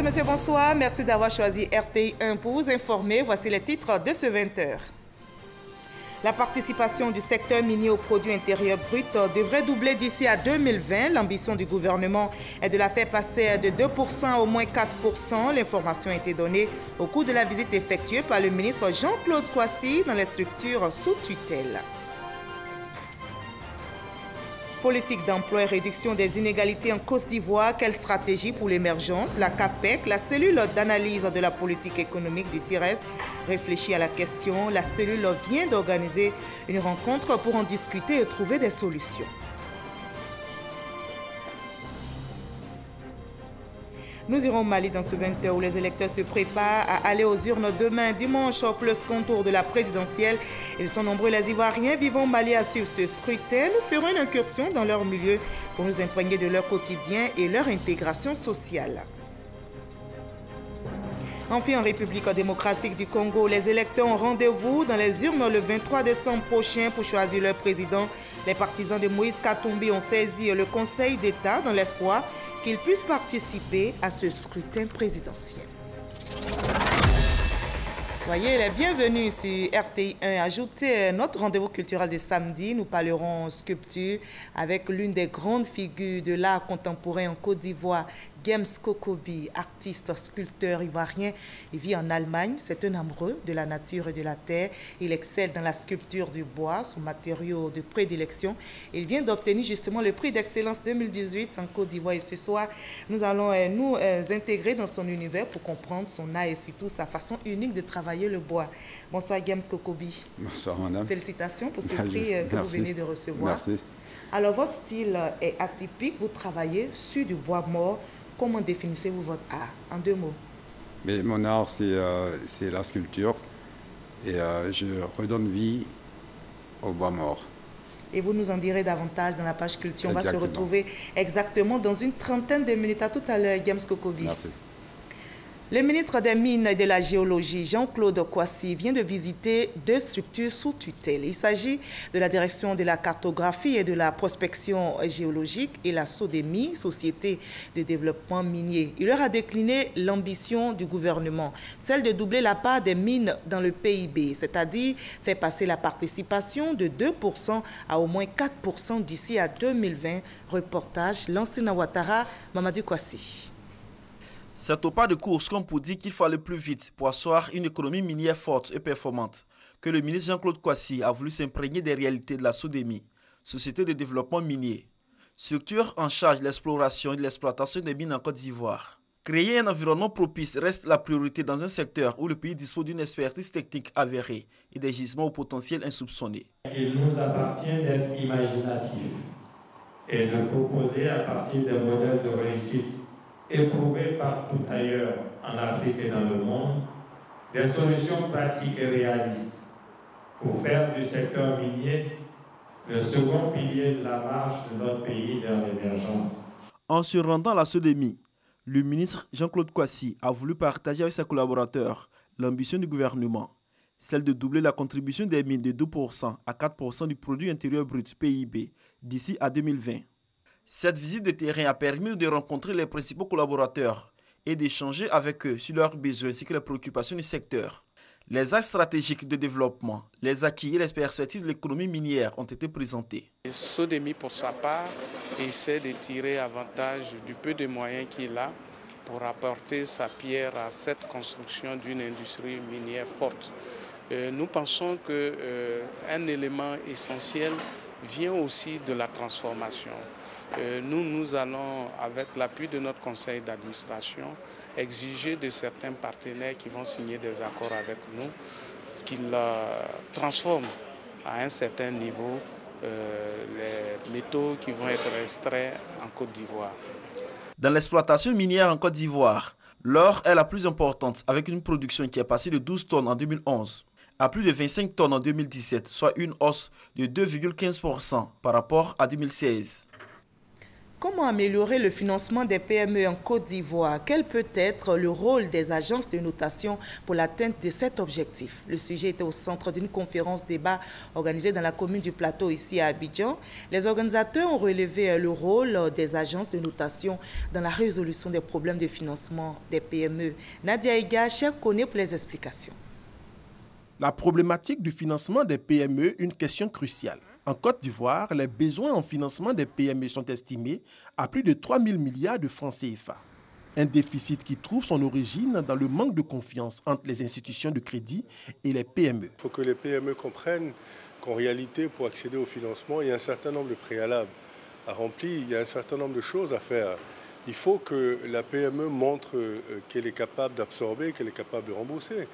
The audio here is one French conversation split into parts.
monsieur, bonsoir. Merci d'avoir choisi RTI 1 pour vous informer. Voici les titres de ce 20h. La participation du secteur minier au produit intérieur brut devrait doubler d'ici à 2020. L'ambition du gouvernement est de la faire passer de 2% à au moins 4%. L'information a été donnée au cours de la visite effectuée par le ministre Jean-Claude Kouassi dans les structures sous tutelle. Politique d'emploi et réduction des inégalités en Côte d'Ivoire, quelle stratégie pour l'émergence? La CAPEC, la cellule d'analyse de la politique économique du CIRES, réfléchit à la question. La cellule vient d'organiser une rencontre pour en discuter et trouver des solutions. Nous irons au Mali dans ce 20h où les électeurs se préparent à aller aux urnes demain, dimanche, pour le second tour de la présidentielle. Ils sont nombreux les Ivoiriens vivant au Mali à suivre ce scrutin. Nous ferons une incursion dans leur milieu pour nous imprégner de leur quotidien et leur intégration sociale. Enfin, en République démocratique du Congo, les électeurs ont rendez-vous dans les urnes le 23 décembre prochain pour choisir leur président. Les partisans de Moïse Katumbi ont saisi le Conseil d'État dans l'espoir qu'ils puissent participer à ce scrutin présidentiel. Soyez les bienvenus sur RTI 1. Ajoutez notre rendez-vous culturel de samedi. Nous parlerons sculpture avec l'une des grandes figures de l'art contemporain en Côte d'Ivoire, James Kokobi, artiste, sculpteur ivoirien. Il vit en Allemagne. C'est un amoureux de la nature et de la terre. Il excelle dans la sculpture du bois, son matériau de prédilection. Il vient d'obtenir justement le prix d'excellence 2018 en Côte d'Ivoire. Et ce soir, nous allons nous intégrer dans son univers pour comprendre son art et surtout sa façon unique de travailler le bois. Bonsoir James Kokobi. Bonsoir madame. Félicitations pour ce prix que vous venez de recevoir. Merci. Alors votre style est atypique. Vous travaillez sur du bois mort. Comment définissez-vous votre art, en 2 mots? Mais mon art, c'est la sculpture et je redonne vie au bois mort. Et vous nous en direz davantage dans la page culture. On va se Exactement. retrouver exactement dans une trentaine de minutes. À tout à l'heure, James Kokobi. Merci. Le ministre des Mines et de la Géologie, Jean-Claude Kouassi, vient de visiter 2 structures sous tutelle. Il s'agit de la Direction de la cartographie et de la prospection géologique et la SODEMI, Société de développement minier. Il leur a décliné l'ambition du gouvernement, celle de doubler la part des mines dans le PIB, c'est-à-dire faire passer la participation de 2% à au moins 4% d'ici à 2020. Reportage Lansina Ouattara, Mamadou Kouassi. C'est au pas de course qu'on peut dire qu'il faut aller plus vite pour asseoir une économie minière forte et performante que le ministre Jean-Claude Kouassi a voulu s'imprégner des réalités de la SODEMI, Société de développement minier, structure en charge de l'exploration et de l'exploitation des mines en Côte d'Ivoire. Créer un environnement propice reste la priorité dans un secteur où le pays dispose d'une expertise technique avérée et des gisements au potentiel insoupçonné. Il nous appartient d'être imaginatifs et de proposer à partir des modèles de réussite éprouvés partout ailleurs en Afrique et dans le monde, des solutions pratiques et réalistes pour faire du secteur minier le second pilier de la marche de notre pays vers l'émergence. En se rendant à la SODEMI, le ministre Jean-Claude Kouassi a voulu partager avec ses collaborateurs l'ambition du gouvernement, celle de doubler la contribution des mines de 2% à 4% du produit intérieur brut PIB d'ici à 2020. Cette visite de terrain a permis de rencontrer les principaux collaborateurs et d'échanger avec eux sur leurs besoins ainsi que les préoccupations du secteur. Les axes stratégiques de développement, les acquis et les perspectives de l'économie minière ont été présentés. SODEMI, pour sa part, essaie de tirer avantage du peu de moyens qu'il a pour apporter sa pierre à cette construction d'une industrie minière forte. Nous pensons qu'un élément essentiel vient aussi de la transformation. Nous allons, avec l'appui de notre conseil d'administration, exiger de certains partenaires qui vont signer des accords avec nous qu'ils transforment à un certain niveau les métaux qui vont être extraits en Côte d'Ivoire. Dans l'exploitation minière en Côte d'Ivoire, l'or est la plus importante avec une production qui est passée de 12 tonnes en 2011 à plus de 25 tonnes en 2017, soit une hausse de 2,15% par rapport à 2016. Comment améliorer le financement des PME en Côte d'Ivoire? Quel peut être le rôle des agences de notation pour l'atteinte de cet objectif? Le sujet était au centre d'une conférence débat organisée dans la commune du Plateau, ici à Abidjan. Les organisateurs ont relevé le rôle des agences de notation dans la résolution des problèmes de financement des PME. Nadia Iga, chef connaît pour les explications. La problématique du financement des PME, une question cruciale. En Côte d'Ivoire, les besoins en financement des PME sont estimés à plus de 3 000 milliards de francs CFA. Un déficit qui trouve son origine dans le manque de confiance entre les institutions de crédit et les PME. Il faut que les PME comprennent qu'en réalité, pour accéder au financement, il y a un certain nombre de préalables à remplir, il y a un certain nombre de choses à faire. Il faut que la PME montre qu'elle est capable d'absorber, qu'elle est capable de rembourser.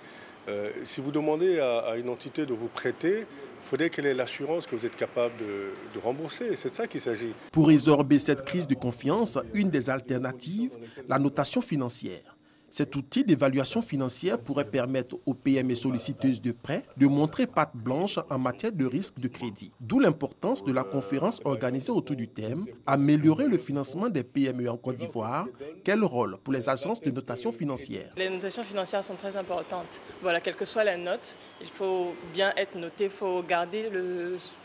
Si vous demandez à une entité de vous prêter, il faudrait qu'elle ait l'assurance que vous êtes capable de rembourser. C'est de ça qu'il s'agit. Pour résorber cette crise de confiance, une des alternatives, la notation financière. Cet outil d'évaluation financière pourrait permettre aux PME solliciteuses de prêts de montrer patte blanche en matière de risque de crédit. D'où l'importance de la conférence organisée autour du thème « Améliorer le financement des PME en Côte d'Ivoire. Quel rôle pour les agences de notation financière ?» Les notations financières sont très importantes. Voilà, quelle que soit la note, il faut bien être noté, il faut garder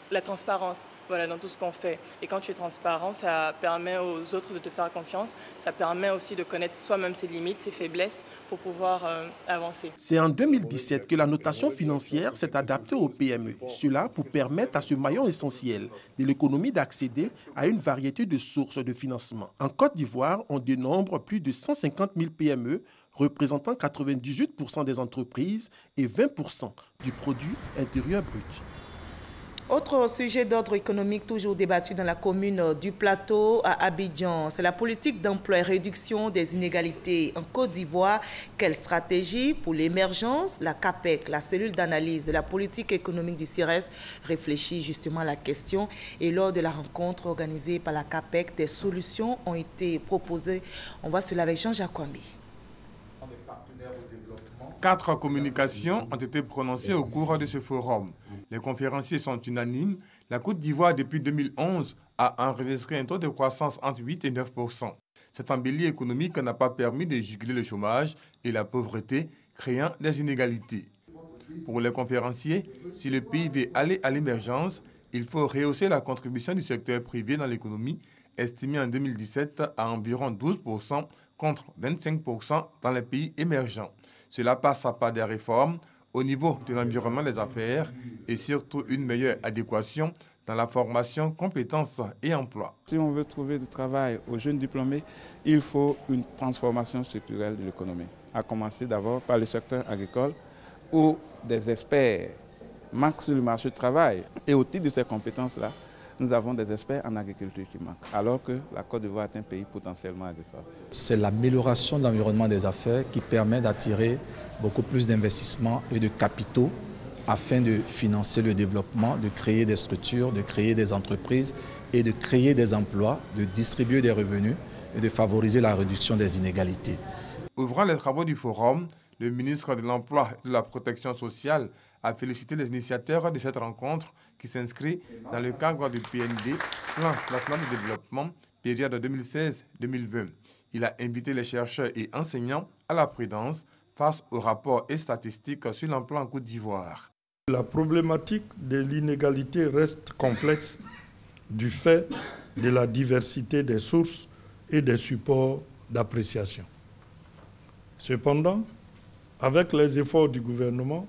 la transparence dans tout ce qu'on fait. Et quand tu es transparent, ça permet aux autres de te faire confiance. Ça permet aussi de connaître soi-même ses limites, ses faiblesses pour pouvoir avancer. C'est en 2017 que la notation financière s'est adaptée aux PME. Cela pour permettre à ce maillon essentiel de l'économie d'accéder à une variété de sources de financement. En Côte d'Ivoire, on dénombre plus de 150 000 PME représentant 98% des entreprises et 20% du produit intérieur brut. Autre sujet d'ordre économique toujours débattu dans la commune du Plateau à Abidjan, c'est la politique d'emploi et réduction des inégalités en Côte d'Ivoire. Quelle stratégie pour l'émergence? La CAPEC, la cellule d'analyse de la politique économique du CIRES, réfléchit justement à la question. Et lors de la rencontre organisée par la CAPEC, des solutions ont été proposées. On voit cela avec Jean-Jacques Wambi. 4 communications ont été prononcées au cours de ce forum. Les conférenciers sont unanimes. La Côte d'Ivoire, depuis 2011, a enregistré un taux de croissance entre 8 et 9%. Cette embellie économique n'a pas permis de juguler le chômage et la pauvreté, créant des inégalités. Pour les conférenciers, si le pays veut aller à l'émergence, il faut rehausser la contribution du secteur privé dans l'économie, estimée en 2017 à environ 12% contre 25% dans les pays émergents. Cela passe par des réformes au niveau de l'environnement des affaires et surtout une meilleure adéquation dans la formation, compétences et emploi. Si on veut trouver du travail aux jeunes diplômés, il faut une transformation structurelle de l'économie, à commencer d'abord par le secteur agricole où des experts manquent sur le marché du travail. Et au titre de ces compétences-là, nous avons des experts en agriculture qui manquent, alors que la Côte d'Ivoire est un pays potentiellement agricole. C'est l'amélioration de l'environnement des affaires qui permet d'attirer beaucoup plus d'investissements et de capitaux afin de financer le développement, de créer des structures, de créer des entreprises et de créer des emplois, de distribuer des revenus et de favoriser la réduction des inégalités. Ouvrant les travaux du forum, le ministre de l'Emploi et de la Protection sociale a félicité les initiateurs de cette rencontre qui s'inscrit dans le cadre du PND, Plan national de développement, période 2016-2020. Il a invité les chercheurs et enseignants à la prudence face aux rapports et statistiques sur l'emploi en Côte d'Ivoire. La problématique de l'inégalité reste complexe du fait de la diversité des sources et des supports d'appréciation. Cependant, avec les efforts du gouvernement,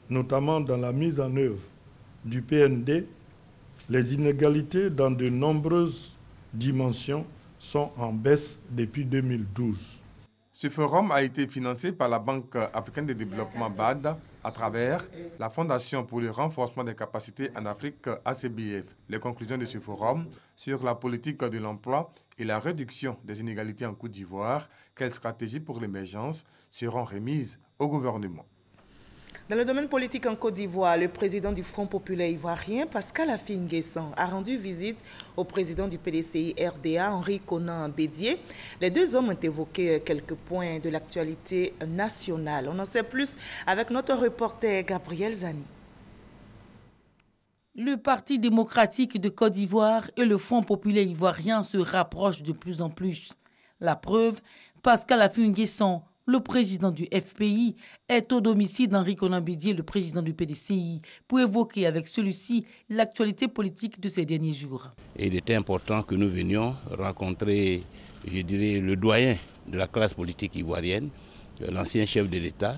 notamment dans la mise en œuvre du PND, les inégalités dans de nombreuses dimensions sont en baisse depuis 2012. Ce forum a été financé par la Banque africaine de développement BAD à travers la Fondation pour le renforcement des capacités en Afrique ACBF. Les conclusions de ce forum sur la politique de l'emploi et la réduction des inégalités en Côte d'Ivoire, quelles stratégies pour l'émergence seront remises au gouvernement. Dans le domaine politique en Côte d'Ivoire, le président du Front populaire ivoirien, Pascal Affi-N'Guessan, a rendu visite au président du PDCI RDA, Henri Konan Bédié. Les deux hommes ont évoqué quelques points de l'actualité nationale. On en sait plus avec notre reporter Gabriel Zani. Le Parti démocratique de Côte d'Ivoire et le Front populaire ivoirien se rapprochent de plus en plus. La preuve, Pascal Affi-N'Guessan, le président du FPI, est au domicile d'Henri Konan Bédié, le président du PDCI, pour évoquer avec celui-ci l'actualité politique de ces derniers jours. Il était important que nous venions rencontrer, je dirais, le doyen de la classe politique ivoirienne, l'ancien chef de l'État,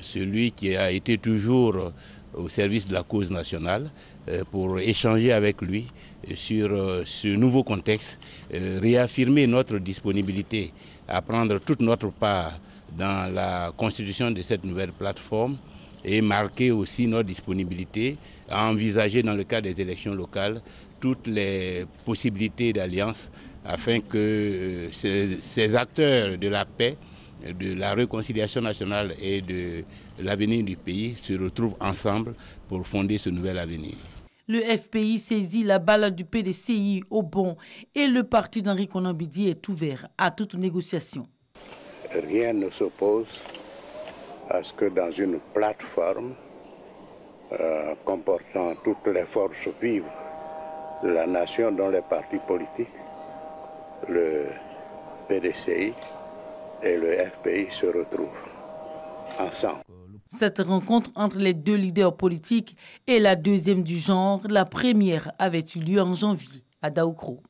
celui qui a été toujours au service de la cause nationale, pour échanger avec lui sur ce nouveau contexte, réaffirmer notre disponibilité à prendre toute notre part dans la constitution de cette nouvelle plateforme et marquer aussi notre disponibilité à envisager dans le cadre des élections locales toutes les possibilités d'alliance afin que ces acteurs de la paix, de la réconciliation nationale et de l'avenir du pays se retrouvent ensemble pour fonder ce nouvel avenir. Le FPI saisit la balle du PDCI au bon et le parti d'Henri Konan Bédié est ouvert à toute négociation. Rien ne s'oppose à ce que dans une plateforme comportant toutes les forces vives de la nation dont les partis politiques, le PDCI et le FPI se retrouvent ensemble. Cette rencontre entre les deux leaders politiques est la deuxième du genre. La première avait eu lieu en janvier à Daoukro.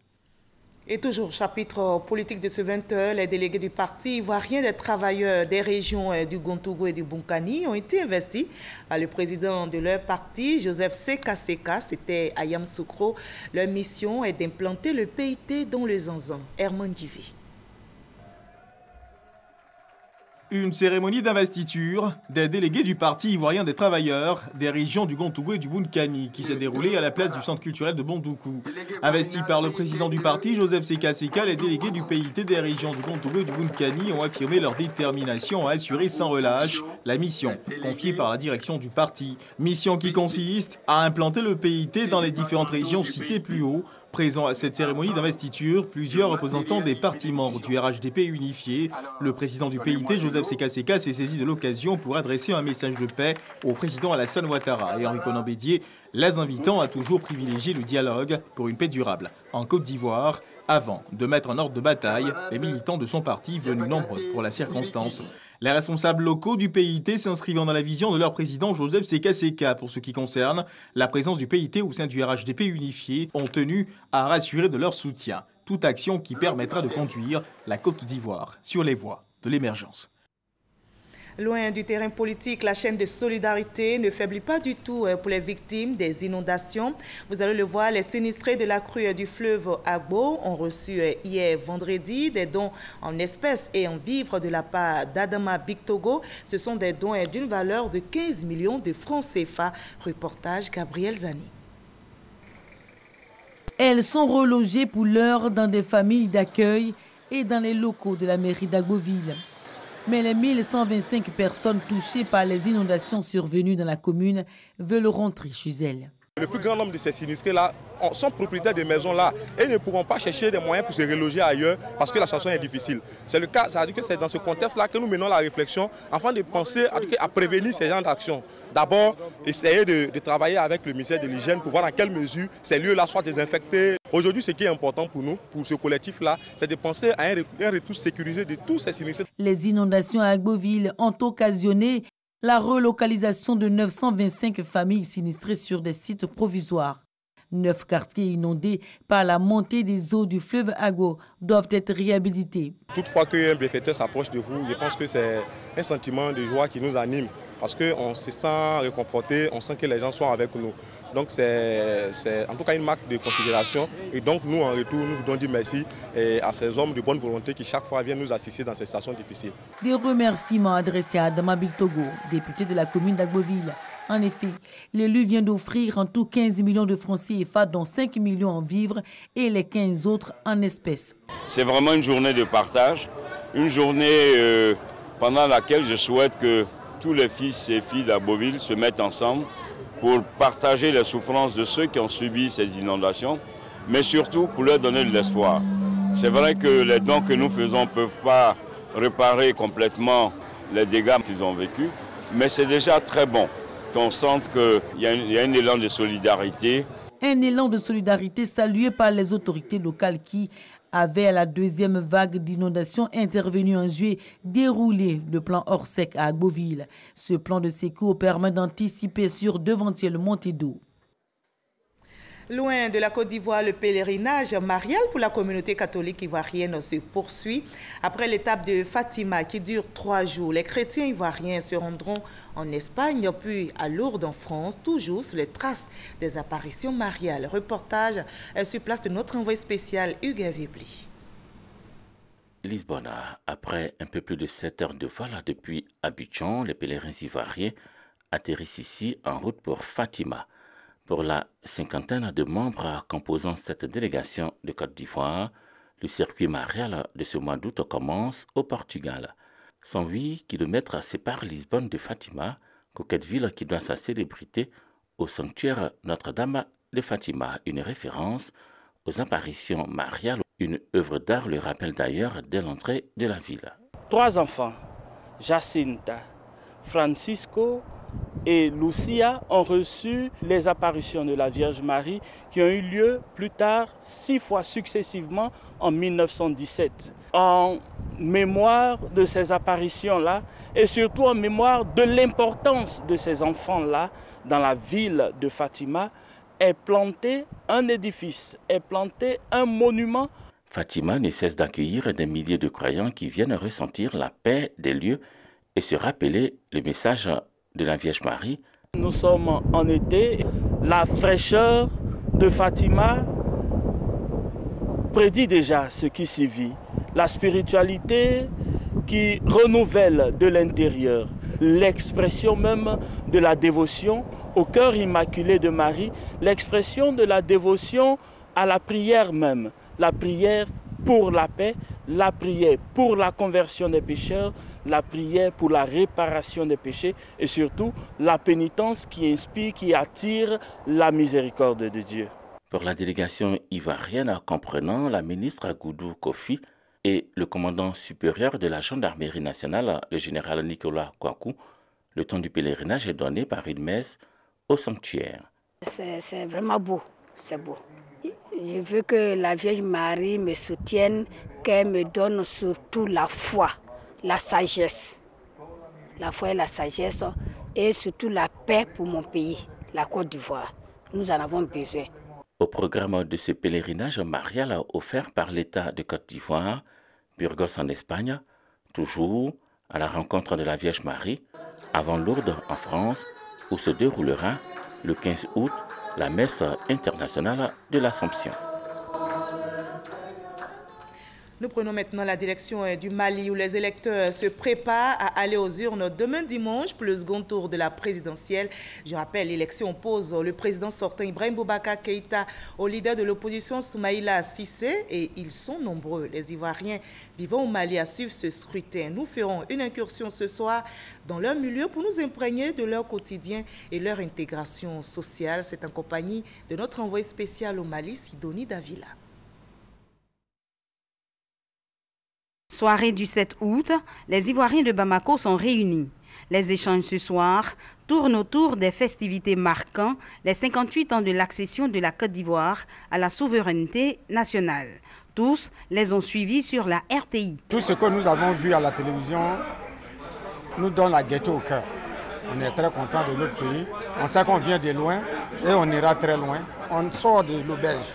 Et toujours chapitre politique de ce 20h, les délégués du parti ivoirien des travailleurs des régions du Gontougou et du Bunkani ont été investis par le président de leur parti, Joseph Seka Seka, c'était à Yamoussoukro. Leur mission est d'implanter le PIT dans le Zanzan. Herman Divi. Une cérémonie d'investiture des délégués du Parti ivoirien des travailleurs des régions du Gontougou et du Bunkani qui s'est déroulée à la place du centre culturel de Bondoukou. Investis par le président du parti, Joseph Seka Seka, les délégués du PIT des régions du Gontougou et du Bunkani ont affirmé leur détermination à assurer sans relâche la mission confiée par la direction du parti. Mission qui consiste à implanter le PIT dans les différentes régions citées plus haut. Présents à cette cérémonie d'investiture, plusieurs représentants des partis membres du RHDP unifié. Le président du PIT, Joseph Seka Seka, s'est saisi de l'occasion pour adresser un message de paix au président Alassane Ouattara et Henri Konan Bédié, les invitant à toujours privilégier le dialogue pour une paix durable en Côte d'Ivoire, avant de mettre en ordre de bataille les militants de son parti venus nombreux pour la circonstance. Les responsables locaux du PIT s'inscrivant dans la vision de leur président Joseph Seka Seka pour ce qui concerne la présence du PIT au sein du RHDP unifié ont tenu à rassurer de leur soutien toute action qui permettra de conduire la Côte d'Ivoire sur les voies de l'émergence. Loin du terrain politique, la chaîne de solidarité ne faiblit pas du tout pour les victimes des inondations. Vous allez le voir, les sinistrés de la crue du fleuve Agbo ont reçu hier vendredi des dons en espèces et en vivres de la part d'Adama Bictogo. Ce sont des dons d'une valeur de 15 millions de francs CFA. Reportage Gabriel Zani. Elles sont relogées pour l'heure dans des familles d'accueil et dans les locaux de la mairie d'Agboville. Mais les 1125 personnes touchées par les inondations survenues dans la commune veulent rentrer chez elles. Le plus grand nombre de ces sinistrés-là sont propriétaires des maisons-là et ne pourront pas chercher des moyens pour se reloger ailleurs parce que la situation est difficile. C'est le cas, ça veut dire que c'est dans ce contexte-là que nous menons la réflexion afin de penser à prévenir ces genres d'actions. D'abord, essayer de travailler avec le ministère de l'Hygiène pour voir dans quelle mesure ces lieux-là soient désinfectés. Aujourd'hui, ce qui est important pour nous, pour ce collectif-là, c'est de penser à un retour sécurisé de tous ces sinistrés. Les inondations à Agboville ont occasionné la relocalisation de 925 familles sinistrées sur des sites provisoires. 9 quartiers inondés par la montée des eaux du fleuve Agbo doivent être réhabilités. Toutefois qu'un bienfaiteur s'approche de vous, je pense que c'est un sentiment de joie qui nous anime parce qu'on se sent réconforté, on sent que les gens sont avec nous. Donc c'est en tout cas une marque de considération et donc nous en retour nous voulons dire merci à ces hommes de bonne volonté qui chaque fois viennent nous assister dans ces situations difficiles. Des remerciements adressés à Adama Bictogo, député de la commune d'Agboville. En effet, l'élu vient d'offrir en tout 15 millions de francs CFA, dont 5 millions en vivres et les 15 autres en espèces. C'est vraiment une journée de partage, une journée pendant laquelle je souhaite que tous les fils et filles d'Agboville se mettent ensemble pour partager les souffrances de ceux qui ont subi ces inondations, mais surtout pour leur donner de l'espoir. C'est vrai que les dons que nous faisons ne peuvent pas réparer complètement les dégâts qu'ils ont vécus, mais c'est déjà très bon. qu'on sente qu'il y a un élan de solidarité. Un élan de solidarité salué par les autorités locales qui avaient, à la deuxième vague d'inondations intervenue en juillet, déroulé le plan Orsec à Agboville. Ce plan de secours permet d'anticiper sur d'éventuelles montées d'eau. Loin de la Côte d'Ivoire, le pèlerinage marial pour la communauté catholique ivoirienne se poursuit. Après l'étape de Fatima qui dure 3 jours, les chrétiens ivoiriens se rendront en Espagne puis à Lourdes en France, toujours sous les traces des apparitions mariales. Reportage sur place de notre envoyé spécial Hugues Vébli. Lisbonne, après un peu plus de 7 heures de vol depuis Abidjan, les pèlerins ivoiriens atterrissent ici en route pour Fatima. Pour la cinquantaine de membres composant cette délégation de Côte d'Ivoire, le circuit marial de ce mois d'août commence au Portugal. 108 km séparent Lisbonne de Fatima, coquette ville qui doit sa célébrité au sanctuaire Notre-Dame de Fatima, une référence aux apparitions mariales. Une œuvre d'art le rappelle d'ailleurs dès l'entrée de la ville. 3 enfants, Jacinta, Francisco et Lucia, ont reçu les apparitions de la Vierge Marie qui ont eu lieu plus tard 6 fois successivement en 1917. En mémoire de ces apparitions-là et surtout en mémoire de l'importance de ces enfants-là dans la ville de Fatima, est planté un édifice, est planté un monument. Fatima ne cesse d'accueillir des milliers de croyants qui viennent ressentir la paix des lieux et se rappeler le message de la Vierge Marie. Nous sommes en été, la fraîcheur de Fatima prédit déjà ce qui s'y vit. La spiritualité qui renouvelle de l'intérieur, l'expression même de la dévotion au cœur immaculé de Marie, l'expression de la dévotion à la prière même, la prière pour la paix, la prière pour la conversion des pécheurs, la prière pour la réparation des péchés et surtout la pénitence qui inspire, qui attire la miséricorde de Dieu. Pour la délégation ivoirienne comprenant la ministre Goudou Kofi et le commandant supérieur de la gendarmerie nationale, le général Nicolas Kouakou, le temps du pèlerinage est donné par une messe au sanctuaire. C'est vraiment beau, c'est beau. Je veux que la Vierge Marie me soutienne, qu'elle me donne surtout la foi, la sagesse. La foi et la sagesse et surtout la paix pour mon pays, la Côte d'Ivoire. Nous en avons besoin. Au programme de ce pèlerinage marial offert par l'État de Côte d'Ivoire, Burgos en Espagne, toujours à la rencontre de la Vierge Marie, avant Lourdes en France, où se déroulera le 15 août la messe internationale de l'Assomption. Nous prenons maintenant la direction du Mali où les électeurs se préparent à aller aux urnes demain dimanche pour le second tour de la présidentielle. Je rappelle, l'élection oppose le président sortant Ibrahim Boubacar Keïta au leader de l'opposition Soumaïla Cissé et ils sont nombreux, les Ivoiriens vivant au Mali, à suivre ce scrutin. Nous ferons une incursion ce soir dans leur milieu pour nous imprégner de leur quotidien et leur intégration sociale. C'est en compagnie de notre envoyé spécial au Mali, Sidonie Davila. Soirée du 7 août, les Ivoiriens de Bamako sont réunis. Les échanges ce soir tournent autour des festivités marquant les 58 ans de l'accession de la Côte d'Ivoire à la souveraineté nationale. Tous les ont suivis sur la RTI. Tout ce que nous avons vu à la télévision nous donne la gaieté au cœur. On est très content de notre pays. On sait qu'on vient de loin et on ira très loin. On sort de l'auberge.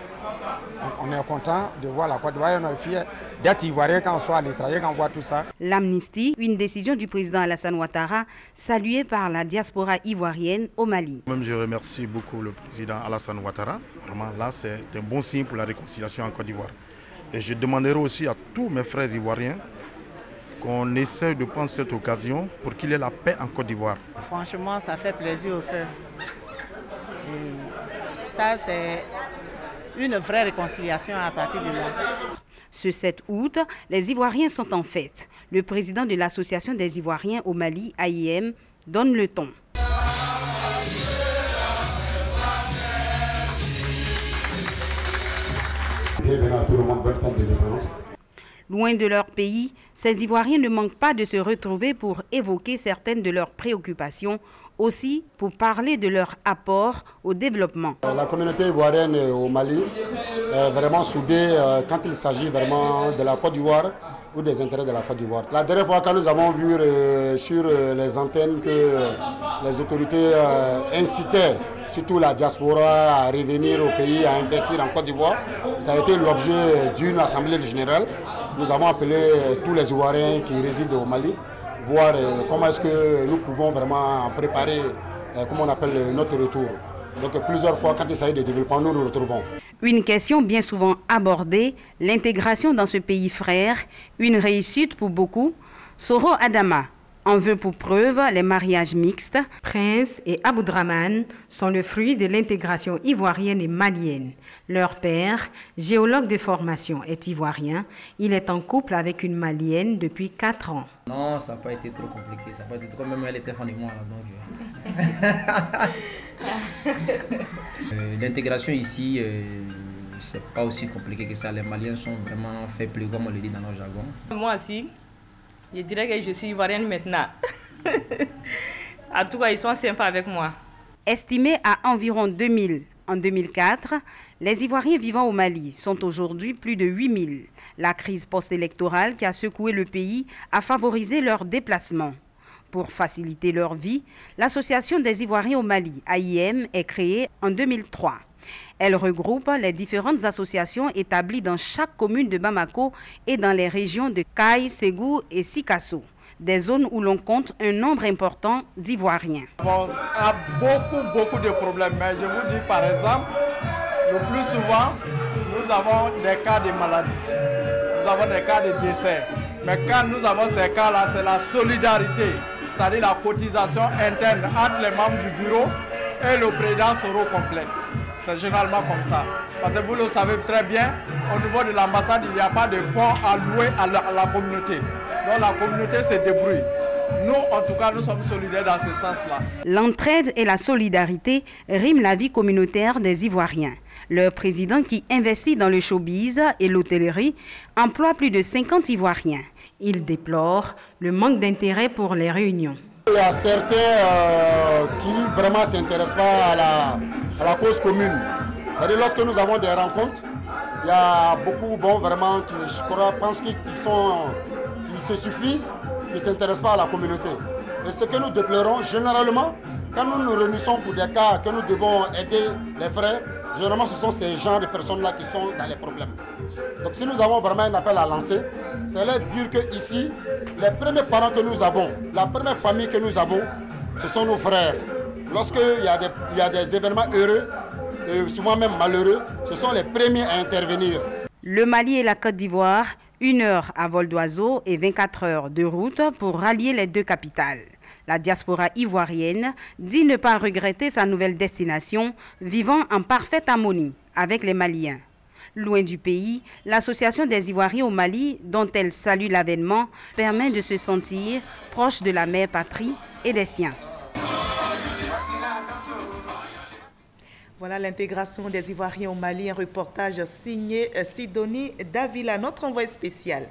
On est content de voir la Côte d'Ivoire, on est fiers d'être Ivoirien quand on soit à l'étranger, quand on voit tout ça. L'amnistie, une décision du président Alassane Ouattara, saluée par la diaspora ivoirienne au Mali. Même je remercie beaucoup le président Alassane Ouattara. Vraiment, là, c'est un bon signe pour la réconciliation en Côte d'Ivoire. Et je demanderai aussi à tous mes frères ivoiriens qu'on essaie de prendre cette occasion pour qu'il y ait la paix en Côte d'Ivoire. Franchement, ça fait plaisir au cœur. Et ça, c'est une vraie réconciliation à partir de là. Ce 7 août, les Ivoiriens sont en fête. Le président de l'Association des Ivoiriens au Mali, AIM, donne le ton. Bienvenue à tout le monde, bonne fête de l'indépendance. Loin de leur pays, ces Ivoiriens ne manquent pas de se retrouver pour évoquer certaines de leurs préoccupations aussi pour parler de leur apport au développement. La communauté ivoirienne au Mali est vraiment soudée quand il s'agit vraiment de la Côte d'Ivoire ou des intérêts de la Côte d'Ivoire. La dernière fois, quand nous avons vu sur les antennes que les autorités incitaient surtout la diaspora à revenir au pays, à investir en Côte d'Ivoire, ça a été l'objet d'une assemblée générale. Nous avons appelé tous les Ivoiriens qui résident au Mali, voir comment est-ce que nous pouvons vraiment préparer, comment on appelle, notre retour. Donc plusieurs fois, quand il s'agit de développement, nous nous retrouvons. Une question bien souvent abordée, l'intégration dans ce pays frère, une réussite pour beaucoup. Soro Adama en veut pour preuve les mariages mixtes. Prince et Aboudraman sont le fruit de l'intégration ivoirienne et malienne. Leur père, géologue de formation, est ivoirien. Il est en couple avec une malienne depuis 4 ans. Non, ça n'a pas été trop compliqué. Ça n'a pas été trop, même elle était fan de moi. L'intégration ici, c'est pas aussi compliqué que ça. Les Maliens sont vraiment faits plus, comme on le dit dans nos jargons. Moi aussi, je dirais que je suis ivoirienne maintenant. En tout cas, ils sont sympas avec moi. Estimés à environ 2000 en 2004, les Ivoiriens vivant au Mali sont aujourd'hui plus de 8000. La crise post-électorale qui a secoué le pays a favorisé leur déplacement. Pour faciliter leur vie, l'Association des Ivoiriens au Mali, AIM, est créée en 2003. Elle regroupe les différentes associations établies dans chaque commune de Bamako et dans les régions de Kayes, Ségou et Sikasso, des zones où l'on compte un nombre important d'Ivoiriens. On a beaucoup de problèmes, mais je vous dis par exemple, le plus souvent, nous avons des cas de maladie, nous avons des cas de décès. Mais quand nous avons ces cas-là, c'est la solidarité, c'est-à-dire la cotisation interne entre les membres du bureau et le président Soro complète. C'est généralement comme ça. Parce que vous le savez très bien, au niveau de l'ambassade, il n'y a pas de fonds alloués à la communauté. Donc la communauté se débrouille. Nous, en tout cas, nous sommes solidaires dans ce sens-là. L'entraide et la solidarité riment la vie communautaire des Ivoiriens. Leur président, qui investit dans le showbiz et l'hôtellerie, emploie plus de 50 Ivoiriens. Il déplore le manque d'intérêt pour les réunions. Il y a certains qui vraiment ne s'intéressent pas à la cause commune. C'est-à-dire lorsque nous avons des rencontres, il y a beaucoup vraiment qui, je crois, pensent qu'ils se suffisent, qui ne s'intéressent pas à la communauté. Et ce que nous déplorons, généralement, quand nous nous réunissons pour des cas que nous devons aider les frères, généralement ce sont ces genres de personnes-là qui sont dans les problèmes. Donc si nous avons vraiment un appel à lancer, c'est leur dire qu'ici, les premiers parents que nous avons, la première famille que nous avons, ce sont nos frères. Lorsqu'il y a des événements heureux, et souvent même malheureux, ce sont les premiers à intervenir. Le Mali et la Côte d'Ivoire, 1 heure à vol d'oiseau et 24 heures de route pour rallier les deux capitales. La diaspora ivoirienne dit ne pas regretter sa nouvelle destination, vivant en parfaite harmonie avec les Maliens. Loin du pays, l'Association des Ivoiriens au Mali, dont elle salue l'avènement, permet de se sentir proche de la mère patrie et des siens. Voilà l'intégration des Ivoiriens au Mali, un reportage signé Sidonie Davila, notre envoyé spécial.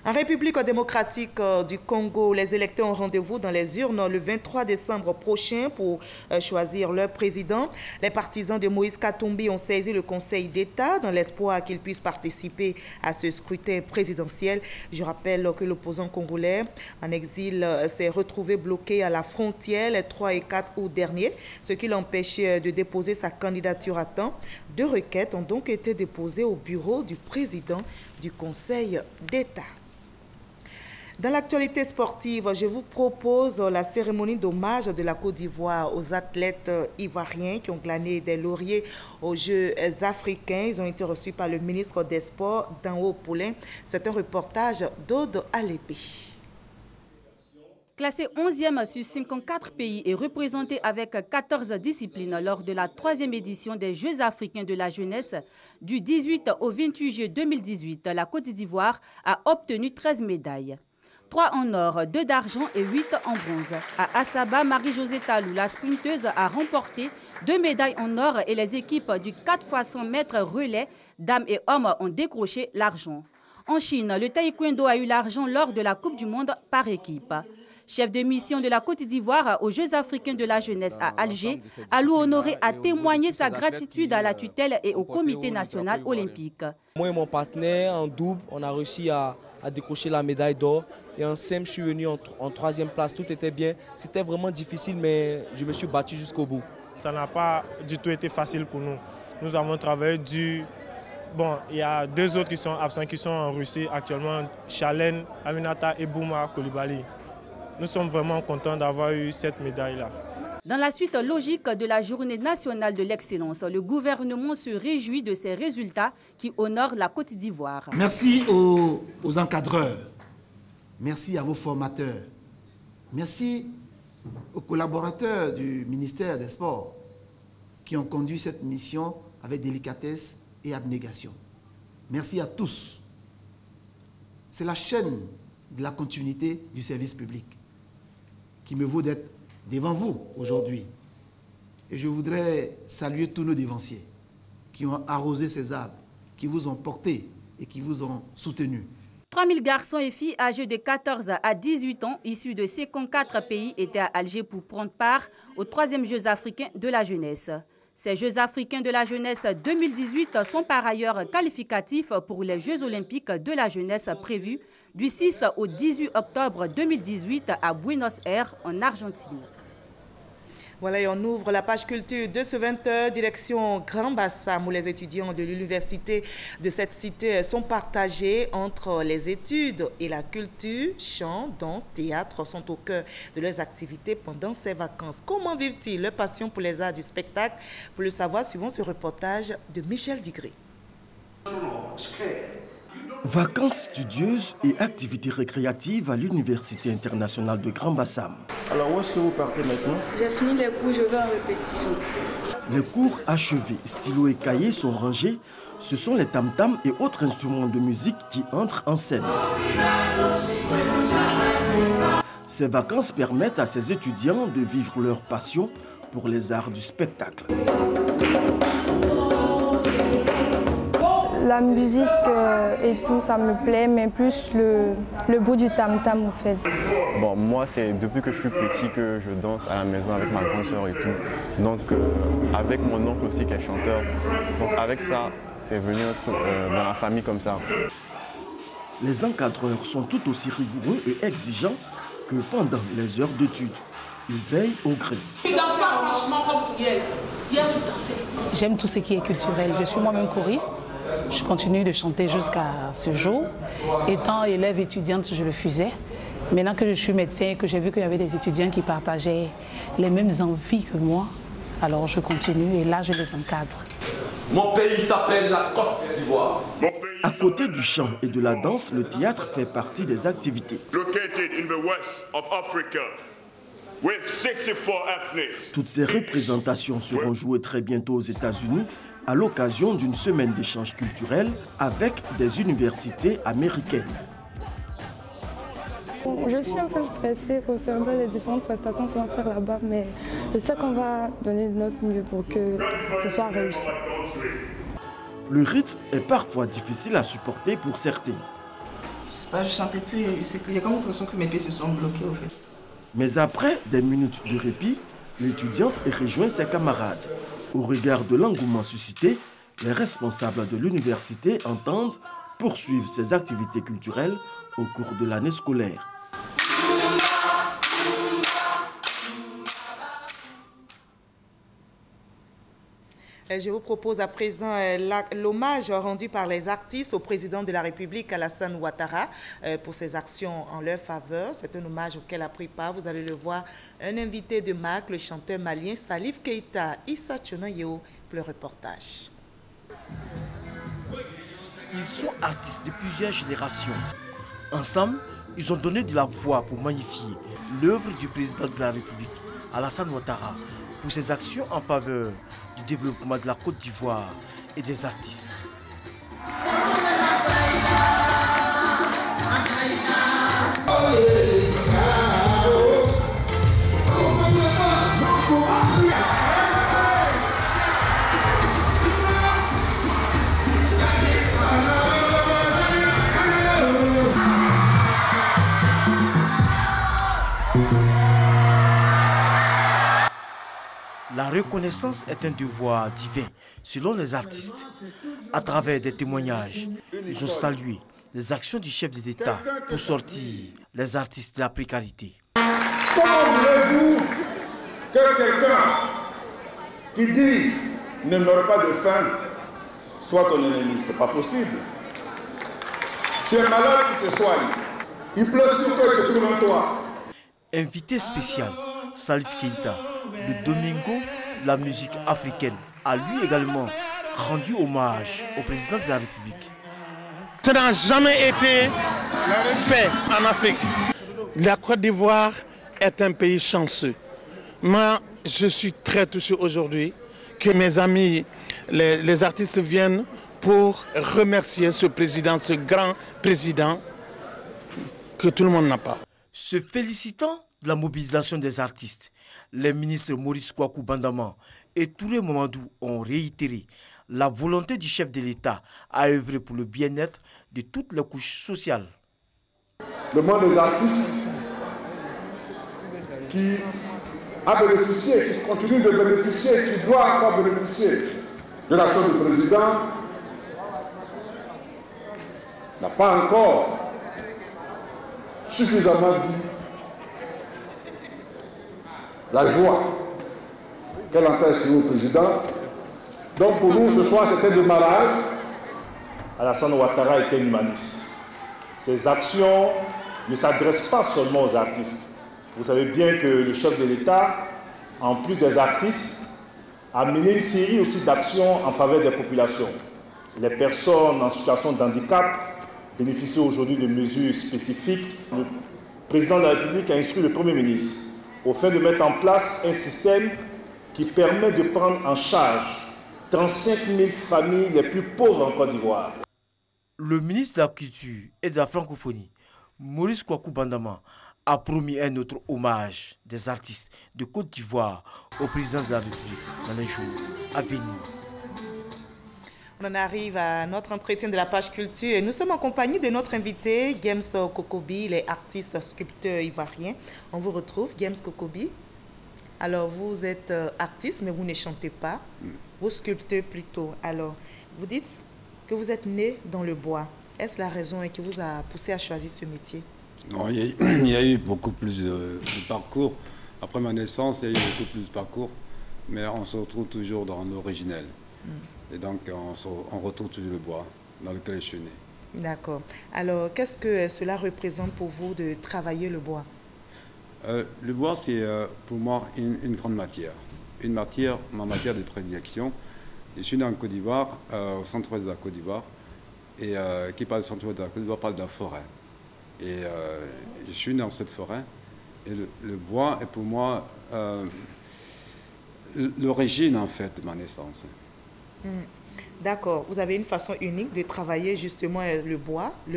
En République démocratique du Congo, les électeurs ont rendez-vous dans les urnes le 23 décembre prochain pour choisir leur président. Les partisans de Moïse Katumbi ont saisi le Conseil d'État dans l'espoir qu'ils puissent participer à ce scrutin présidentiel. Je rappelle que l'opposant congolais en exil s'est retrouvé bloqué à la frontière les 3 et 4 août dernier, ce qui l'empêchait de déposer sa candidature à temps. 2 requêtes ont donc été déposées au bureau du président du Conseil d'État. Dans l'actualité sportive, je vous propose la cérémonie d'hommage de la Côte d'Ivoire aux athlètes ivoiriens qui ont glané des lauriers aux Jeux africains. Ils ont été reçus par le ministre des Sports, Danho Poulin. C'est un reportage d'Aude Alébé. Classé 11e sur 54 pays et représenté avec 14 disciplines lors de la 3e édition des Jeux africains de la jeunesse du 18 au 28 juillet 2018, la Côte d'Ivoire a obtenu 13 médailles. 3 en or, 2 d'argent et 8 en bronze. À Assaba, Marie-Josée Talou, la sprinteuse, a remporté 2 médailles en or et les équipes du 4x100 mètres relais, dames et hommes, ont décroché l'argent. En Chine, le taekwondo a eu l'argent lors de la Coupe du Monde par équipe. Chef de mission de la Côte d'Ivoire aux Jeux africains de la jeunesse à Alger, Alou Honoré a témoigné sa gratitude à la tutelle et au comité national olympique. Moi et mon partenaire en double, on a réussi à décrocher la médaille d'or. Et en simple, je suis venu en 3e place. Tout était bien. C'était vraiment difficile, mais je me suis battu jusqu'au bout. Ça n'a pas du tout été facile pour nous. Nous avons travaillé dur. Bon, il y a 2 autres qui sont absents, qui sont en Russie actuellement, Chalen, Aminata et Bouma Koulibaly. Nous sommes vraiment contents d'avoir eu cette médaille-là. Dans la suite logique de la Journée nationale de l'excellence, le gouvernement se réjouit de ces résultats qui honorent la Côte d'Ivoire. Merci aux encadreurs, merci à vos formateurs, merci aux collaborateurs du ministère des Sports qui ont conduit cette mission avec délicatesse et abnégation. Merci à tous. C'est la chaîne de la continuité du service public qui me vaut d'être devant vous aujourd'hui. Et je voudrais saluer tous nos dévanciers qui ont arrosé ces arbres, qui vous ont porté et qui vous ont soutenu. 3000 garçons et filles âgés de 14 à 18 ans, issus de 54 pays, étaient à Alger pour prendre part aux 3e Jeux africains de la jeunesse. Ces Jeux africains de la jeunesse 2018 sont par ailleurs qualificatifs pour les Jeux olympiques de la jeunesse prévus du 6 au 18 octobre 2018 à Buenos Aires, en Argentine. Voilà, et on ouvre la page culture de ce 20h, direction Grand Bassam, où les étudiants de l'université de cette cité sont partagés entre les études et la culture. Chant, danse, théâtre sont au cœur de leurs activités pendant ces vacances. Comment vivent-ils leur passion pour les arts du spectacle? Pour le savoir, suivons ce reportage de Michel Digré. Vacances studieuses et activités récréatives à l'Université internationale de Grand Bassam. Alors où est-ce que vous partez maintenant? J'ai fini les cours, je vais en répétition. Les cours achevés, stylos et cahiers sont rangés. Ce sont les tam-tams et autres instruments de musique qui entrent en scène. Ces vacances permettent à ces étudiants de vivre leur passion pour les arts du spectacle. La musique et tout, ça me plaît, mais plus le bout du tam-tam, en fait. Bon, moi, c'est depuis que je suis petit que je danse à la maison avec ma grande sœur et tout. Donc, avec mon oncle aussi qui est chanteur. Donc, avec ça, c'est venu dans la famille comme ça. Les encadreurs sont tout aussi rigoureux et exigeants que pendant les heures d'études. Ils veillent au gré. Tu ne danses pas franchement comme Priel. Hier, tu dansais. J'aime tout ce qui est culturel. Je suis moi-même choriste. Je continue de chanter jusqu'à ce jour. Étant élève étudiante, je le faisais. Maintenant que je suis médecin et que j'ai vu qu'il y avait des étudiants qui partageaient les mêmes envies que moi, alors je continue et là, je les encadre. Mon pays s'appelle la Côte d'Ivoire. À côté du chant et de la danse, le théâtre fait partie des activités. Located in the west of Africa. With 64 ethnies. Toutes ces représentations seront jouées très bientôt aux États-Unis à l'occasion d'une semaine d'échanges culturels avec des universités américaines. Je suis un peu stressée concernant les différentes prestations qu'on va faire là-bas, mais je sais qu'on va donner de notre mieux pour que ce soit réussi. Le rythme est parfois difficile à supporter pour certains. Je ne sentais plus, j'ai comme l'impression que mes pieds se sont bloqués au fait. Mais après des minutes de répit, l'étudiante rejoint ses camarades. Au regard de l'engouement suscité, les responsables de l'université entendent poursuivre ces activités culturelles au cours de l'année scolaire. Je vous propose à présent l'hommage rendu par les artistes au président de la République, Alassane Ouattara, pour ses actions en leur faveur. C'est un hommage auquel a pris part, vous allez le voir, un invité de marque, le chanteur malien Salif Keita. Issa Tchonoyeo pour le reportage. Ils sont artistes de plusieurs générations. Ensemble, ils ont donné de la voix pour magnifier l'œuvre du président de la République, Alassane Ouattara, pour ses actions en faveur du développement de la Côte d'Ivoire et des artistes. La reconnaissance est un devoir divin, selon les artistes. À travers des témoignages, ils ont salué les actions du chef de l'État pour sortir les artistes de la précarité. Comment voulez-vous que quelqu'un qui dit « ne meurt pas de faim » soit ton ennemi? Ce n'est pas possible. Tu es malade, tu te soignes. Il pleut sur toi, il te trouve en toi. Invité spécial, Salif Keïta, le Domingo de la musique africaine, a lui également rendu hommage au président de la République. Ça n'a jamais été fait en Afrique. La Côte d'Ivoire est un pays chanceux. Moi, je suis très touché aujourd'hui que mes amis, les artistes viennent pour remercier ce président, ce grand président que tout le monde n'a pas. Se félicitant de la mobilisation des artistes, les ministres Maurice Kwaku Bandama et Touré Mamadou ont réitéré la volonté du chef de l'État à œuvrer pour le bien-être de toutes les couches sociales. Le monde des artistes qui a bénéficié, qui continue de bénéficier, qui doit encore bénéficier de l'action du président, n'a pas encore suffisamment dit la joie qu'elle entend exprimer au président. Donc pour nous, ce soir, c'était de malade. Alassane Ouattara était humaniste. Ses actions ne s'adressent pas seulement aux artistes. Vous savez bien que le chef de l'État, en plus des artistes, a mené une série aussi d'actions en faveur des populations. Les personnes en situation de handicap bénéficient aujourd'hui de mesures spécifiques. Le président de la République a instruit le Premier ministre au fait de mettre en place un système qui permet de prendre en charge 35 000 familles les plus pauvres en Côte d'Ivoire. Le ministre de la Culture et de la Francophonie, Maurice Kwaku Bandama, a promis un autre hommage des artistes de Côte d'Ivoire au président de la République dans les jours à venir. On en arrive à notre entretien de la page culture et nous sommes en compagnie de notre invité, James Kokobi, les artistes sculpteurs ivoiriens. On vous retrouve, James Kokobi. Alors, vous êtes artiste, mais vous ne chantez pas. Vous sculptez plutôt. Alors, vous dites que vous êtes né dans le bois. Est-ce la raison qui vous a poussé à choisir ce métier? Non, il y a eu beaucoup plus de parcours. Après ma naissance, il y a eu beaucoup plus de parcours. Mais on se retrouve toujours dans l'originel. Et donc, on retrouve toujours le bois dans lequel je suis né. D'accord. Alors, qu'est-ce que cela représente pour vous de travailler le bois? Le bois, c'est pour moi une grande matière. Ma matière de prédilection. Je suis né en Côte d'Ivoire, au centre-ouest de la Côte d'Ivoire. Et qui parle du centre-ouest de la Côte d'Ivoire parle de la forêt. Et je suis né dans cette forêt. Et le bois est pour moi l'origine, en fait, de ma naissance. D'accord. Vous avez une façon unique de travailler justement le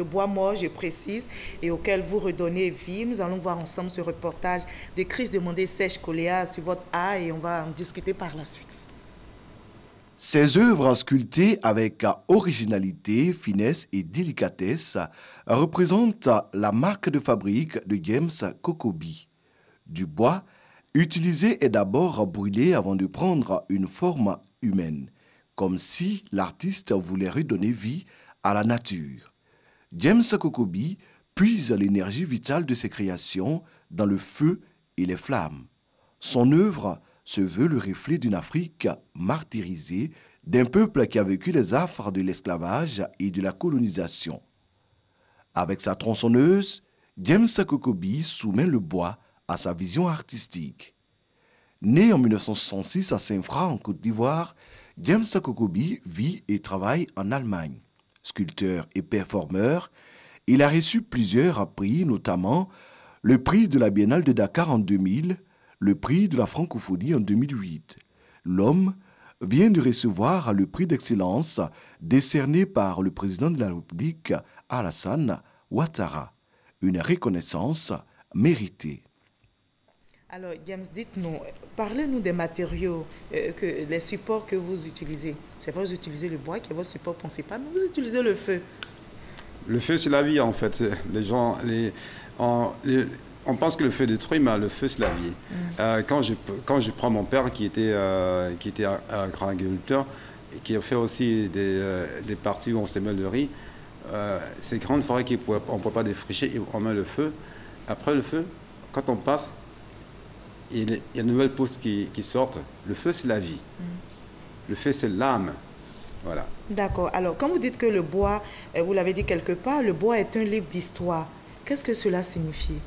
bois mort, je précise, et auquel vous redonnez vie. Nous allons voir ensemble ce reportage de Chris Demondé-Sèche-Coléa sur votre art et on va en discuter par la suite. Ces œuvres sculptées avec originalité, finesse et délicatesse représentent la marque de fabrique de James Kokobi. Du bois utilisé est d'abord brûlé avant de prendre une forme humaine, comme si l'artiste voulait redonner vie à la nature. James Kokobi puise l'énergie vitale de ses créations dans le feu et les flammes. Son œuvre se veut le reflet d'une Afrique martyrisée, d'un peuple qui a vécu les affres de l'esclavage et de la colonisation. Avec sa tronçonneuse, James Kokobi soumet le bois à sa vision artistique. Né en 1966 à Saint-Fra, en Côte d'Ivoire, James Kokobi vit et travaille en Allemagne. Sculpteur et performeur, il a reçu plusieurs prix, notamment le prix de la Biennale de Dakar en 2000, le prix de la francophonie en 2008. L'homme vient de recevoir le prix d'excellence décerné par le président de la République, Alassane Ouattara, une reconnaissance méritée. Alors, James, dites-nous, parlez-nous des matériaux, les supports que vous utilisez. C'est vrai, vous utilisez le bois qui est votre support principal, mais vous utilisez le feu. Le feu, c'est la vie, en fait. Les gens, on pense que le feu détruit, mais le feu, c'est la vie. Quand je prends mon père, qui était un grand agriculteur, et qui a fait aussi des parties où on s'émêle le riz, ces grandes forêts qu'on ne peut pas défricher, on met le feu. Après le feu, quand on passe, il y a de nouvelles pousses qui sortent. Le feu, c'est la vie. Le feu, c'est l'âme. Voilà. D'accord. Alors, quand vous dites que le bois, vous l'avez dit quelque part, le bois est un livre d'histoire, qu'est-ce que cela signifie?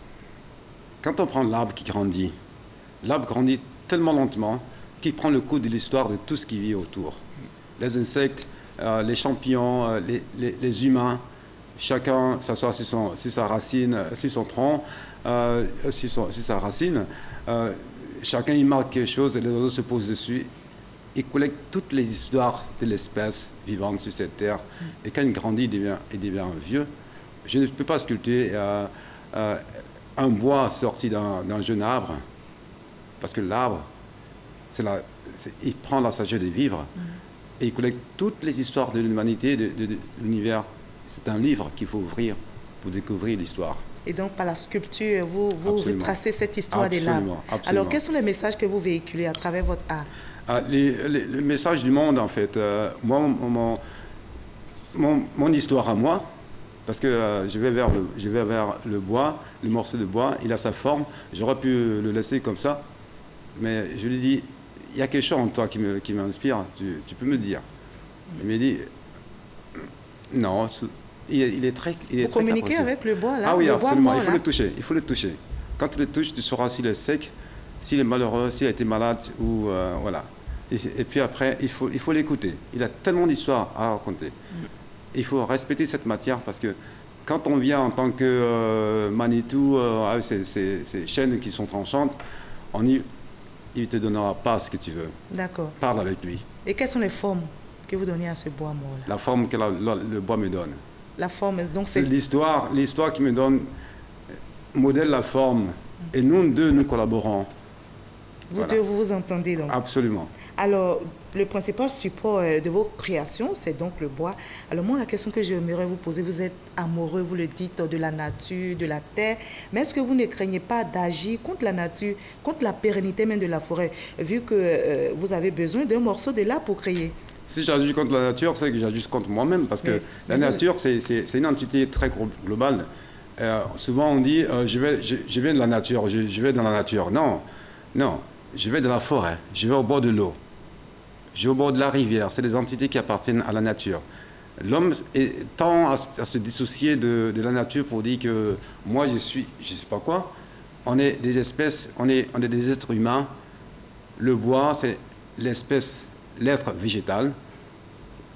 Quand on prend l'arbre grandit tellement lentement qu'il prend le coup de l'histoire de tout ce qui vit autour. Les insectes, les champignons, les humains, chacun s'assoit sur sa racine, sur son tronc, sur sa racine. Chacun y marque quelque chose et les oiseaux se posent dessus. Il collecte toutes les histoires de l'espèce vivante sur cette terre. Et quand il grandit, il devient vieux. Je ne peux pas sculpter un bois sorti d'un jeune arbre, parce que l'arbre, il prend la sagesse de vivre, et il collecte toutes les histoires de l'humanité, de l'univers. C'est un livre qu'il faut ouvrir pour découvrir l'histoire. Et donc, par la sculpture, vous retracez cette histoire des arbres. Alors, quels sont les messages que vous véhiculez à travers votre art? Le message du monde, en fait. Mon histoire à moi, parce que je vais vers le bois, le morceau de bois, il a sa forme. J'aurais pu le laisser comme ça, mais je lui dis, il y a quelque chose en toi qui m'inspire, tu peux me le dire. Il me dit, non, il est très Vous communiquez avec le bois, là? Ah oui, le absolument, bois mort, il faut le toucher. Quand tu le touches, tu sauras s'il est sec, s'il est malheureux, s'il a été malade, ou voilà. Et puis après, il faut l'écouter. Il a tellement d'histoires à raconter. Il faut respecter cette matière, parce que quand on vient en tant que Manitou, avec ces chaînes qui sont tranchantes, il ne te donnera pas ce que tu veux. D'accord. Parle avec lui. Et quelles sont les formes que vous donnez à ce bois mort-là? La forme que le bois me donne. La forme, donc c'est l'histoire qui me donne, modèle la forme. Et nous deux, nous collaborons. Vous deux, vous vous entendez donc? Absolument. Alors, le principal support de vos créations, c'est donc le bois. Alors moi, la question que j'aimerais vous poser, vous êtes amoureux, vous le dites, de la nature, de la terre, mais est-ce que vous ne craignez pas d'agir contre la nature, contre la pérennité même de la forêt, vu que vous avez besoin d'un morceau de l'arbre pour créer? Si j'agis contre la nature, c'est que j'agis contre moi-même, parce que la nature, c'est une entité très globale. Souvent, on dit, je viens de la nature, je vais dans la nature. Non, non, je vais dans la forêt, je vais au bord de l'eau. Je vais au bord de la rivière, c'est des entités qui appartiennent à la nature. L'homme tend à se dissocier de la nature pour dire que moi je sais pas quoi. On est des espèces, on est des êtres humains. Le bois, c'est l'être végétal.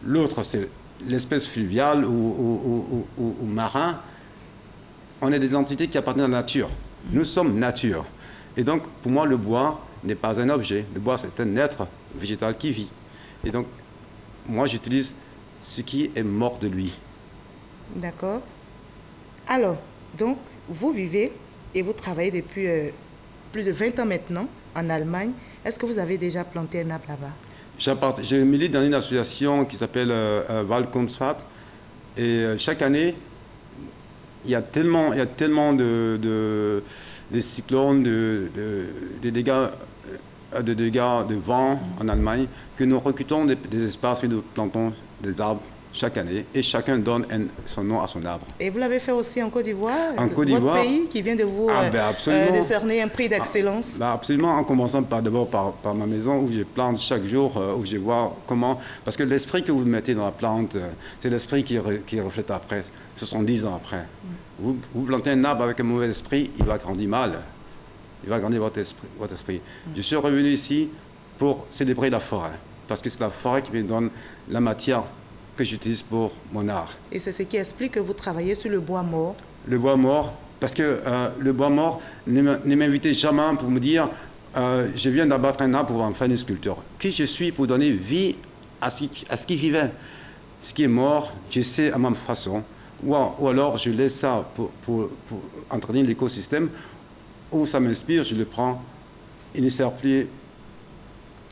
L'autre, c'est l'espèce fluviale ou marin. On est des entités qui appartiennent à la nature. Nous sommes nature. Et donc, pour moi, le bois n'est pas un objet. Le bois, c'est un être végétal qui vit. Et donc, moi, j'utilise ce qui est mort de lui. D'accord. Alors, donc, vous vivez et vous travaillez depuis plus de 20 ans maintenant en Allemagne. Est-ce que vous avez déjà planté un arbre là-bas? Je milite dans une association qui s'appelle Waldkunstfahrt. Et chaque année, il y a tellement de cyclones, de dégâts de vent en Allemagne, que nous recrutons des espaces et nous plantons des arbres chaque année, et chacun donne son nom à son arbre. Et vous l'avez fait aussi en Côte d'Ivoire? En Côte d'Ivoire. Votre pays qui vient de vous décerner un prix d'excellence? Absolument, en commençant d'abord par ma maison, où je plante chaque jour, où je vois comment... Parce que l'esprit que vous mettez dans la plante, c'est l'esprit qui reflète après, 70 ans après. Vous plantez un arbre avec un mauvais esprit, il va grandir mal. Il va grandir votre esprit. Je suis revenu ici pour célébrer la forêt, parce que c'est la forêt qui me donne la matière que j'utilise pour mon art. Et c'est ce qui explique que vous travaillez sur le bois mort? Le bois mort, parce que le bois mort, ne m'invitez jamais pour me dire je viens d'abattre un arbre pour en faire une sculpture. Qui je suis pour donner vie à ce qui vivait? Ce qui est mort, je sais à ma façon. Ou alors je laisse ça pour entretenir l'écosystème, ou ça m'inspire, je le prends, il ne sert plus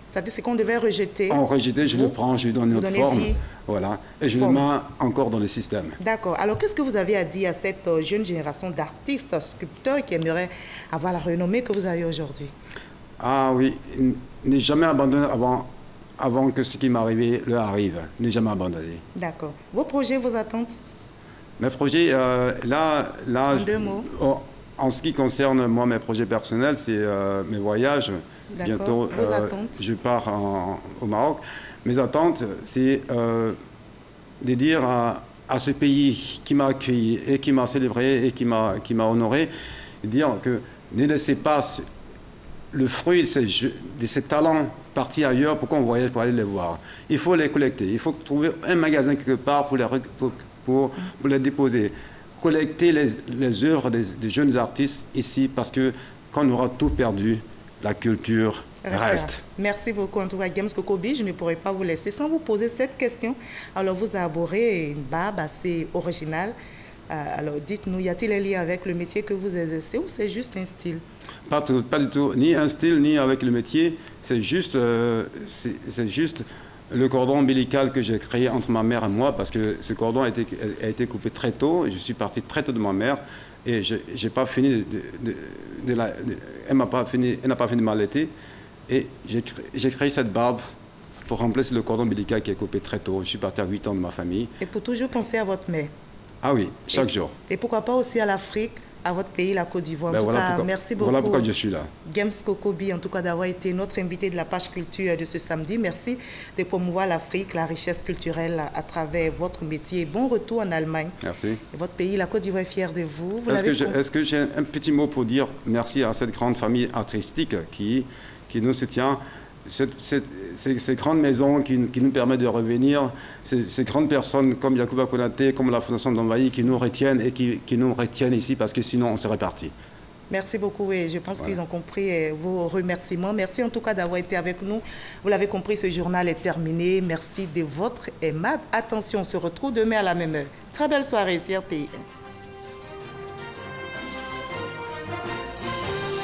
C'est-à-dire ce qu'on devait rejeter. On rejetait, je le prends, je lui donne une autre forme. Vie. Voilà. Et je le mets encore dans le système. D'accord. Alors, qu'est-ce que vous avez à dire à cette jeune génération d'artistes, sculpteurs qui aimeraient avoir la renommée que vous avez aujourd'hui? Ah oui, ne jamais abandonner avant que ce qui m'est arrivé leur arrive. Ne jamais abandonner. D'accord. Vos projets, vos attentes? Mes projets, là en 2 mots. En ce qui concerne moi, mes projets personnels, c'est mes voyages. Bientôt, vos attentes? Je pars au Maroc. Mes attentes, c'est de dire à ce pays qui m'a accueilli et qui m'a célébré et qui m'a honoré, de dire que ne laissez pas le fruit de ces talents partir ailleurs. Pourquoi on voyage pour aller les voir? Il faut les collecter. Il faut trouver un magasin quelque part pour les déposer. Collecter les œuvres des jeunes artistes ici, parce que quand on aura tout perdu, la culture reste. Merci beaucoup. En tout cas, James Kokobi, je ne pourrais pas vous laisser sans vous poser cette question. Alors, vous arborez une barbe assez originale. Alors, dites-nous, y a-t-il un lien avec le métier que vous exercez ou c'est juste un style? Pas du tout. Ni un style, ni avec le métier. C'est juste le cordon ombilical que j'ai créé entre ma mère et moi, parce que ce cordon a été coupé très tôt. Je suis parti très tôt de ma mère et j'ai pas fini elle n'a pas fini de m'allaiter. Et j'ai créé cette barbe pour remplacer le cordon ombilical qui est coupé très tôt. Je suis parti à 8 ans de ma famille. Et pour toujours penser à votre mère? Ah oui, chaque jour. Et pourquoi pas aussi à l'Afrique, à votre pays, la Côte d'Ivoire. En tout cas, merci beaucoup. Voilà pourquoi je suis là. James Kokobi, en tout cas, d'avoir été notre invité de la page culture de ce samedi. Merci de promouvoir l'Afrique, la richesse culturelle à travers votre métier. Bon retour en Allemagne. Merci. Et votre pays, la Côte d'Ivoire, est fière de vous. Est-ce que j'ai un petit mot pour dire merci à cette grande famille artistique qui nous soutient? Ces grandes maisons qui nous permettent de revenir, ces grandes personnes comme Yacouba Konaté, comme la Fondation d'Envahi qui nous retiennent et qui nous retiennent ici, parce que sinon on serait parti. Merci beaucoup et je pense qu'ils ont compris vos remerciements. Merci en tout cas d'avoir été avec nous. Vous l'avez compris, ce journal est terminé. Merci de votre aimable attention. On se retrouve demain à la même heure. Très belle soirée sur RTI1.